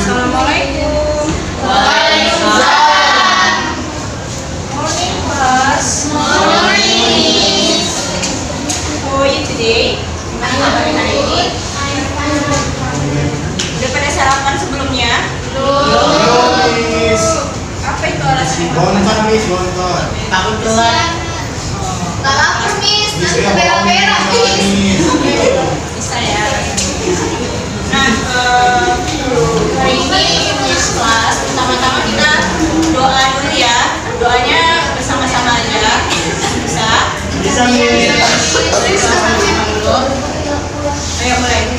Assalamualaikum. Waalaikumsalam. Morning class. Morning. How are you today? Gimana kabar hari ini? Udah pada sarapan sebelumnya? Miss. Apa itu alasannya? Bonton, Miss, bonton. Takut telat. Tak lapar, Miss. Nanti berak-berak, Miss. Bisa ya. Nah, hari ini Miss kelas pertama-tama kita doa dulu ya. Doanya bersama-sama aja. Bisa? Bisa, Miss. Bersama-sama dulu. Ayo mulai.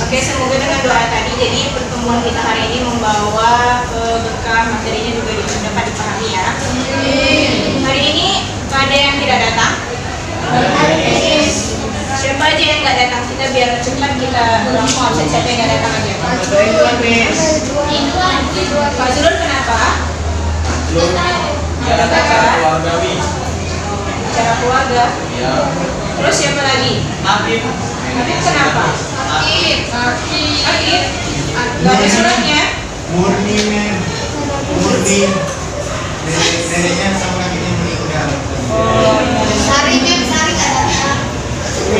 Oke, semoga dengan doa tadi jadi pertemuan kita hari ini membawa berkah, materinya juga dapat dipahami ya. Hari ini ada yang tidak datang? Siapa aja yang nggak datang? Kita biar cepat kita langsung absen. Siapa yang nggak datang aja? Pak Zulun kenapa? Nggak datang kan? Acara keluarga. Terus siapa lagi? Habib kenapa? Habib nggak ada suratnya? Murni, men. Murni. Neneknya sama kakeknya meninggal. Sari, Mem. Sari nggak datang.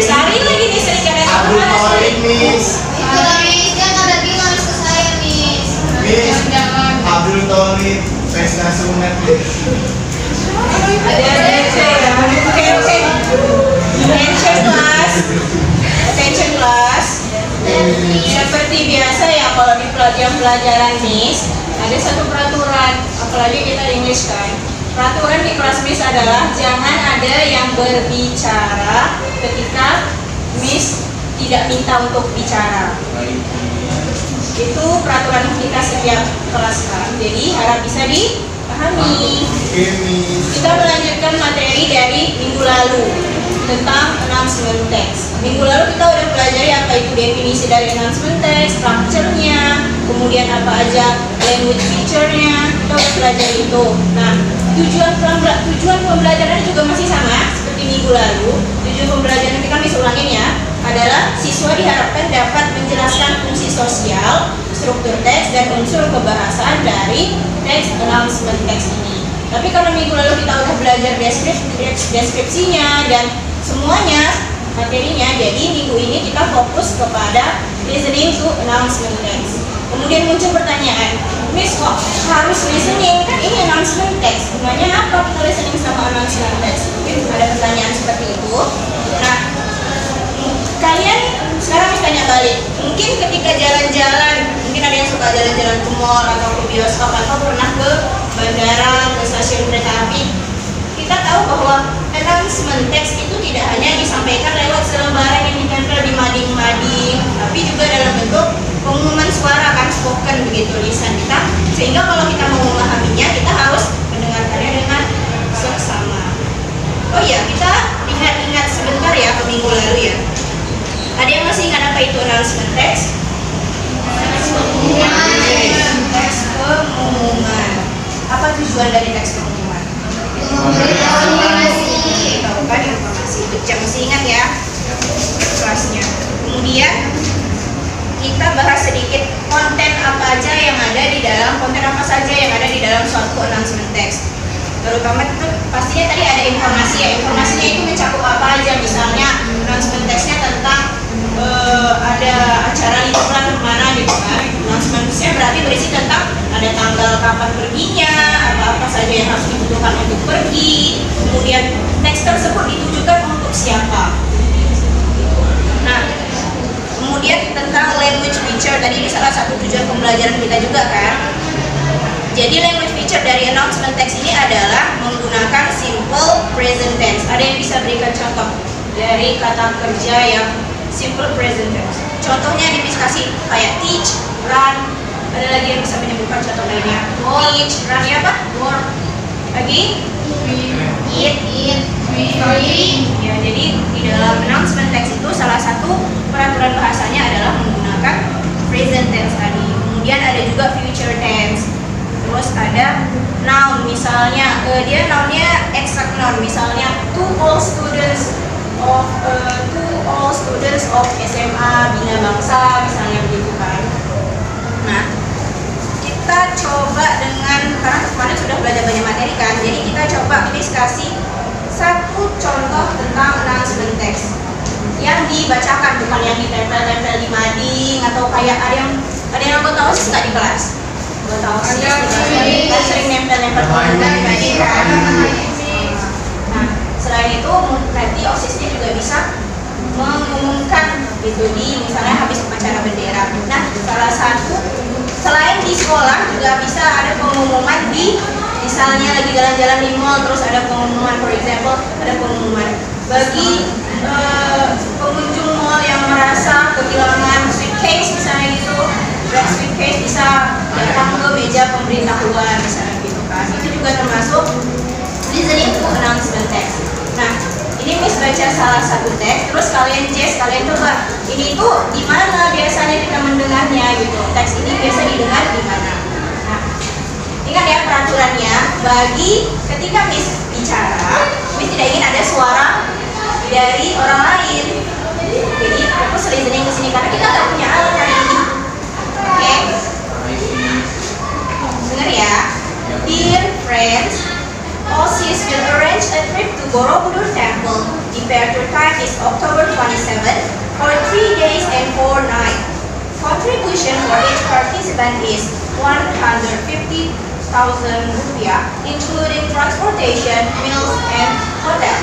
Sari lagi nih sering nggak datang. Abdul Kemana Sari? Malik, Miss. Itu lah, Miss. Dia nggak ada bilang ke saya, Miss. Miss. Abdul Tolit. Pesta sunat, Miss. Ada ya. Oke. Attention class. Attention class. Seperti biasa ya kalau di pelajaran Miss ada satu peraturan, apalagi kita English kan. Peraturan di kelas Miss adalah jangan ada yang berbicara ketika Miss tidak minta untuk bicara. Itu peraturan kita setiap kelas kan. Jadi harap bisa dipahami. Oke, Miss. Kita melanjutkan materi dari minggu lalu tentang announcement text. Minggu lalu kita udah pelajari apa itu definisi dari announcement text, structure-nya, kemudian apa aja language feature-nya, kita udah pelajari itu. Nah, tujuan pembelajaran juga masih sama seperti minggu lalu. Tujuan pembelajaran kita bisa ulangin ya, adalah siswa diharapkan dapat menjelaskan fungsi sosial, struktur teks, dan unsur kebahasaan dari teks announcement text ini. Tapi karena minggu lalu kita udah belajar deskripsinya dan semuanya materinya, jadi minggu ini kita fokus kepada listening to announcement text. Kemudian muncul pertanyaan, Miss kok harus listening? Kan ini announcement text. Gunanya apa kita listening sama announcement text? Mungkin ada pertanyaan seperti itu. Nah, kalian sekarang Miss tanya balik. Mungkin ketika jalan-jalan, mungkin ada yang suka jalan-jalan ke mall atau ke bioskop atau pernah ke bandara, ke stasiun kereta api. Kita tahu bahwa announcement text itu tidak hanya disampaikan lewat selebaran yang ditempel di mading-mading, tapi juga dalam bentuk pengumuman suara kan, spoken begitu, lisan kita. Sehingga kalau kita mau memahaminya, kita harus mendengarkannya dengan seksama. Oh iya, kita ingat-ingat sebentar ya ke minggu lalu ya. Ada yang masih ingat apa itu announcement text? Teks pengumuman. Apa tujuan dari teks pengumuman? Tahu kan informasi. Jangan masih ingat ya kelasnya. Kemudian kita bahas sedikit konten apa aja yang ada di dalam suatu announcement text. Terutama itu pastinya tadi ada informasi ya. Informasinya itu mencakup apa aja? Misalnya announcement textnya tentang ada acara liburan kemana gitu kan. Announcement-nya berarti berisi tentang ada tanggal kapan perginya, apa-apa saja yang harus dibutuhkan untuk pergi. Kemudian teks tersebut ditujukan untuk siapa. Nah, kemudian tentang language satu tujuan pembelajaran kita juga kan. Jadi language feature dari announcement text ini adalah menggunakan simple present tense. Ada yang bisa berikan contoh dari kata kerja yang simple present tense? Contohnya dikasih kayak teach, run. Ada lagi yang bisa menyebutkan contoh lainnya? Teach, run ya apa? Work. Lagi? Eat, study. Ya, jadi di dalam announcement text itu salah satu peraturan bahasanya adalah menggunakan present tense tadi. Kemudian ada juga future tense. Terus ada noun, misalnya dia nounnya exact noun, misalnya to all students of SMA Bina Bangsa, misalnya begitu kan. Nah, kita coba dengan, karena kemarin sudah belajar banyak materi kan, jadi kita coba please kasih satu contoh tentang announcement text yang dibacakan, bukan yang ditempel-tempel di mading atau kayak ada yang anggota OSIS nggak di kelas? Anggota OSIS kan sering nempel-nempel di mading kan. Nah, selain itu nanti OSISnya juga bisa mengumumkan gitu di misalnya habis upacara bendera. Nah, salah satu selain di sekolah juga bisa ada pengumuman di misalnya lagi jalan-jalan di mall, terus ada pengumuman, for example ada pengumuman bagi pengunjung mall yang merasa kehilangan suitcase misalnya gitu, grab suitcase bisa datang ke meja pemberitahuan misalnya gitu kan. Itu juga termasuk listening to announcement text. Nah, ini Miss baca salah satu teks, terus kalian coba ini tuh di mana biasanya kita mendengarnya gitu. Teks ini biasa didengar di mana? Nah, ingat ya peraturannya, bagi ketika Miss bicara, Miss tidak ingin ada suara dari orang lain. Jadi fokus listening ke sini karena kita nggak punya alat hari ini. Oke? Dengar ya. Dear friends, OSIS will arrange a trip to Borobudur Temple. Departure time is October 27 for 3 days and 4 nights. Contribution for each participant is 150,000 rupiah, including transportation, meals, and hotel.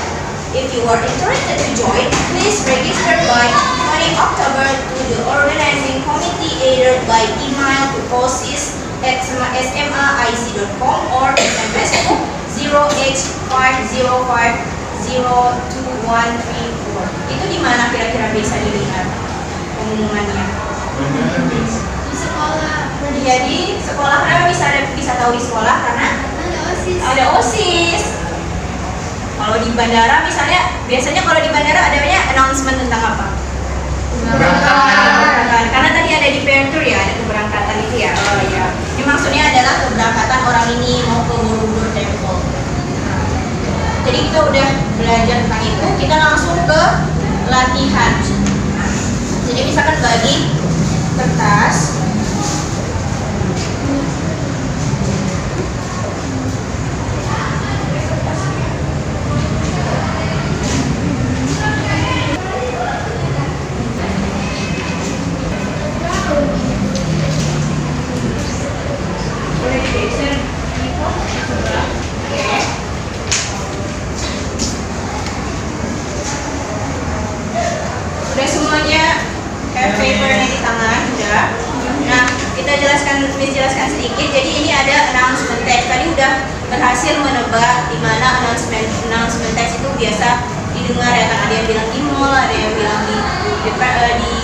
If you are interested to join, please register by 20 October to the organizing committee either by email to osis@smaic.com or SMS to 0h505022134. Itu di mana kira-kira bisa dilihat pengumumannya? Di sekolah. Jadi sekolah kenapa bisa tahu di sekolah karena ada OSIS. Kalau di bandara misalnya, biasanya kalau di bandara adanya announcement tentang apa? Keberangkatan. Karena tadi ada departure ya, ada keberangkatan itu ya. Oh iya. Ini maksudnya adalah keberangkatan orang ini mau ke Borobudur Temple. Jadi kita udah belajar tentang itu, kita langsung ke latihan. Jadi misalkan bagi kertas. Udah semuanya have papernya di tangan, udah. Nah, Miss jelaskan sedikit. Jadi ini ada announcement text. Tadi udah berhasil menebak di mana announcement text itu biasa didengar ya kan. Ada yang bilang di mall, ada yang bilang di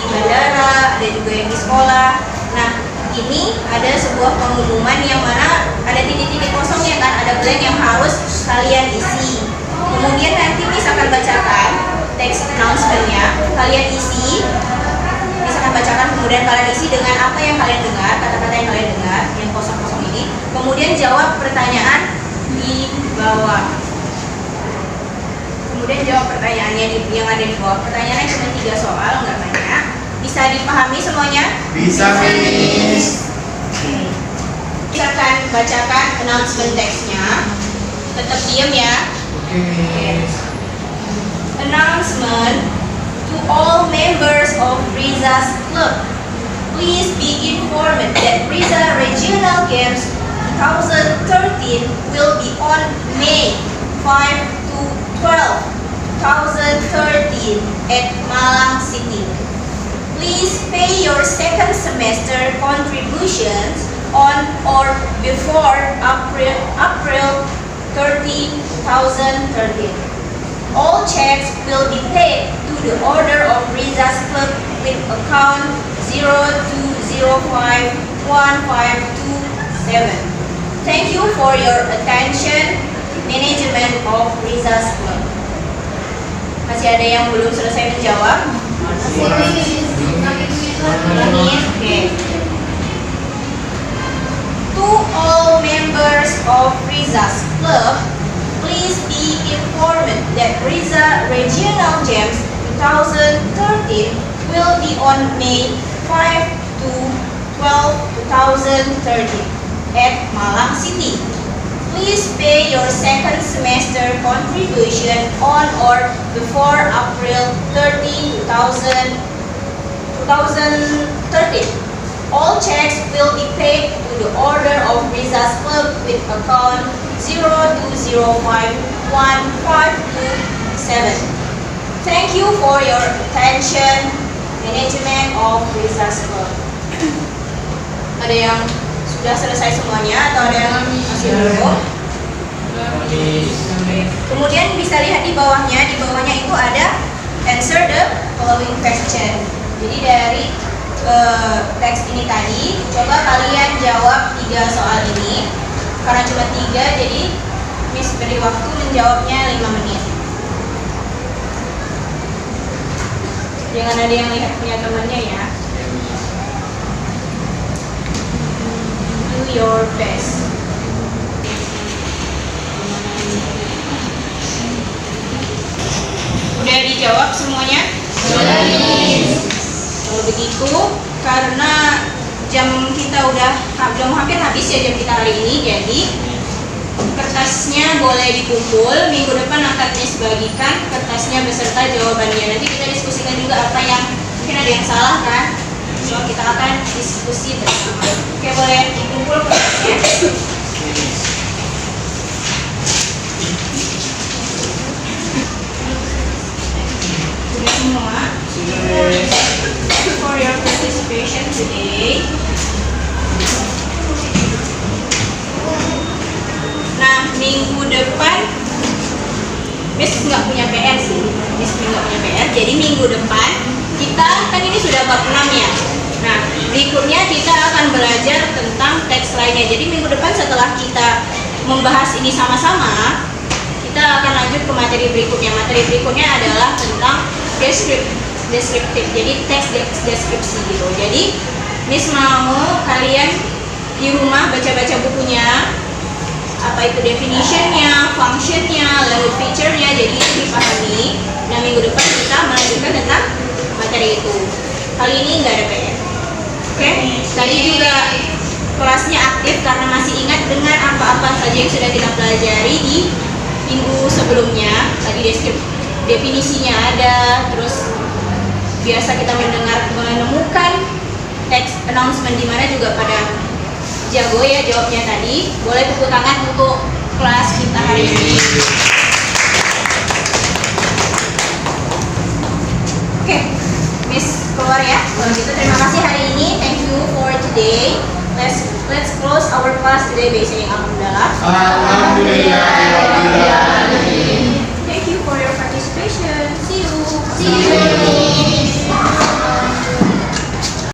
bandara, ada juga yang di sekolah. Nah, ini ada sebuah pengumuman yang mana ada titik-titik kosongnya kan, ada blank yang harus kalian isi. Kemudian nanti Miss akan bacakan teks announcement-nya, kalian isi, Miss akan bacakan, kemudian kalian isi dengan apa yang kalian dengar, kata-kata yang kalian dengar, yang kosong-kosong ini. Kemudian jawab pertanyaan di bawah. Kemudian jawab pertanyaannya yang ada di bawah. Pertanyaannya cuma 3 soal, nggak banyak. Bisa dipahami semuanya? Bisa, Miss. Kita akan bacakan announcement text-nya. Tetap diam ya. Oke, Miss. Announcement to all members of Riza's club. Please be informed that Riza Regional Games 2013 will be on May 5 to 12, 2013 at Malang City. please pay your second semester contributions on or before April 30, 2013. All checks will be paid to the order of Rizas Club with account 02051527. Thank you for your attention, management of Rizas Club. Masih ada yang belum selesai menjawab? Oke. To all members of Rizas Club, please be informed that Riza Regional Games 2013 will be on May 5 to 12, 2013 at Malang City. Please pay your second semester contribution on or before April 30, 2013. All checks will be paid to the order of Rizas Club with account 02051527. Thank you for your attention, management of Rizas Club. Ada yang sudah selesai semuanya atau ada yang masih belum? Kemudian bisa lihat di bawahnya itu ada answer the following question. Jadi dari teks ini tadi, coba kalian jawab 3 soal ini. Karena cuma 3, jadi Miss beri waktu menjawabnya 5 menit. Jangan ada yang lihat punya temannya ya. Do your best. Udah dijawab semuanya? Kalau begitu, karena jam kita udah hampir habis ya jam kita hari ini, jadi kertasnya boleh dikumpul. Minggu depan akan Miss bagikan kertasnya beserta jawabannya. Nanti kita diskusikan juga apa yang mungkin ada yang salah kan. So kita akan diskusi bersama. Oke, boleh dikumpul kertasnya. Sudah semua? For your participation today. Nah, minggu depan Miss nggak punya PR sih. Miss nggak punya PR. Jadi minggu depan kita kan ini sudah bab 6 ya. Nah, berikutnya kita akan belajar tentang teks lainnya. Jadi minggu depan setelah kita membahas ini sama-sama, kita akan lanjut ke materi berikutnya. Materi berikutnya adalah tentang deskriptif. Jadi teks deskripsi gitu. Jadi Miss mau kalian di rumah baca-baca bukunya, apa itu definitionnya, functionnya, language feature-nya, jadi itu dipahami. Nah, minggu depan kita melanjutkan tentang materi itu. Kali ini nggak ada PR. Oke? Tadi juga kelasnya aktif karena masih ingat dengan apa-apa saja yang sudah kita pelajari di minggu sebelumnya. Tadi definisinya ada, terus biasa kita menemukan teks announcement di mana juga pada jago ya jawabnya tadi. Boleh tepuk tangan untuk kelas kita hari ini. Oke, Miss keluar ya. Kalau gitu terima kasih hari ini. Thank you for today. Let's close our class today by saying alhamdulillah. Alhamdulillah. Thank you for your participation. See you. See you.